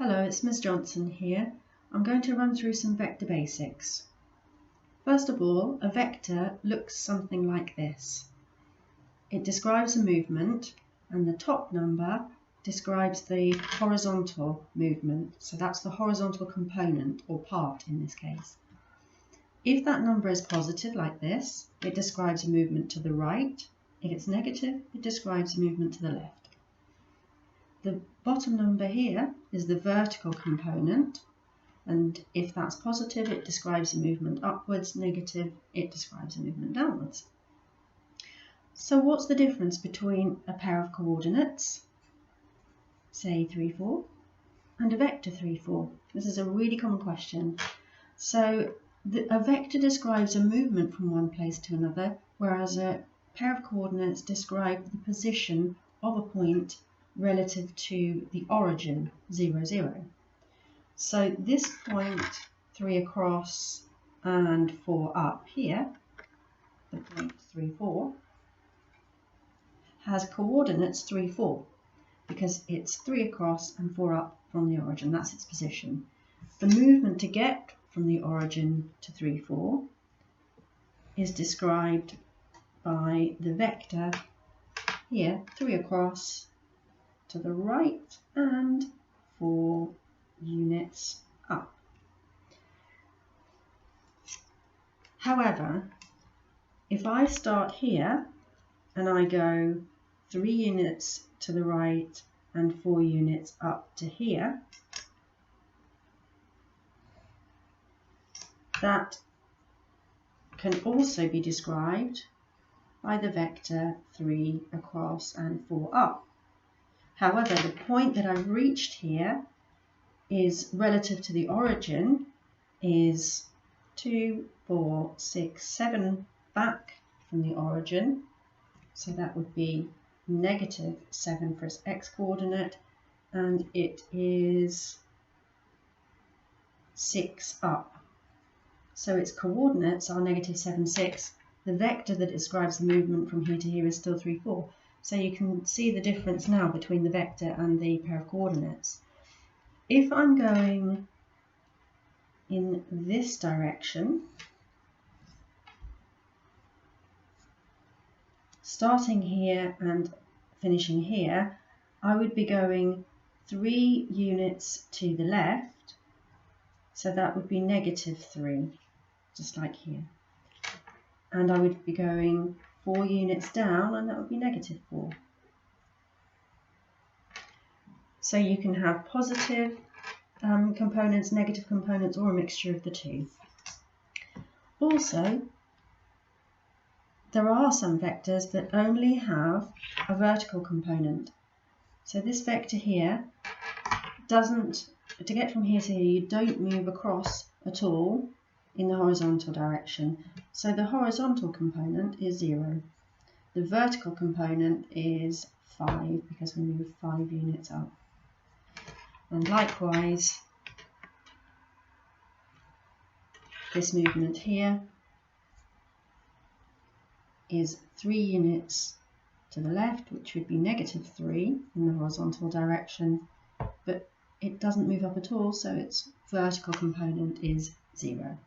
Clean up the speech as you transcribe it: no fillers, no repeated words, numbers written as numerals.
Hello, it's Ms. Johnson here. I'm going to run through some vector basics. First of all, a vector looks something like this. It describes a movement, and the top number describes the horizontal movement. So that's the horizontal component, or part in this case. If that number is positive, like this, it describes a movement to the right. If it's negative, it describes a movement to the left. The bottom number here is the vertical component, and if that's positive, it describes a movement upwards. Negative, it describes a movement downwards. So what's the difference between a pair of coordinates, say 3, 4, and a vector 3, 4? This is a really common question. So a vector describes a movement from one place to another, whereas a pair of coordinates describe the position of a point relative to the origin, 0, 0. So this point, 3 across and 4 up here, the point 3, 4, has coordinates 3, 4, because it's 3 across and 4 up from the origin. That's its position. The movement to get from the origin to 3, 4 is described by the vector here, 3 across to the right and 4 units up. However, if I start here and I go 3 units to the right and 4 units up to here, that can also be described by the vector 3 across and 4 up. However, the point that I've reached here is relative to the origin is 2, 4, 6, 7 back from the origin. So that would be negative 7 for its x-coordinate, and it is 6 up. So its coordinates are negative 7, 6. The vector that describes the movement from here to here is still 3, 4. So you can see the difference now between the vector and the pair of coordinates. If I'm going in this direction, starting here and finishing here, I would be going 3 units to the left, so that would be negative 3, just like here. And I would be going 4 units down, and that would be negative 4. So you can have positive components, negative components, or a mixture of the two. Also, there are some vectors that only have a vertical component. So this vector here doesn't, to get from here to here, you don't move across at all in the horizontal direction. So the horizontal component is 0. The vertical component is 5 because we move 5 units up. And likewise, this movement here is 3 units to the left, which would be negative 3 in the horizontal direction, but it doesn't move up at all, so its vertical component is 0.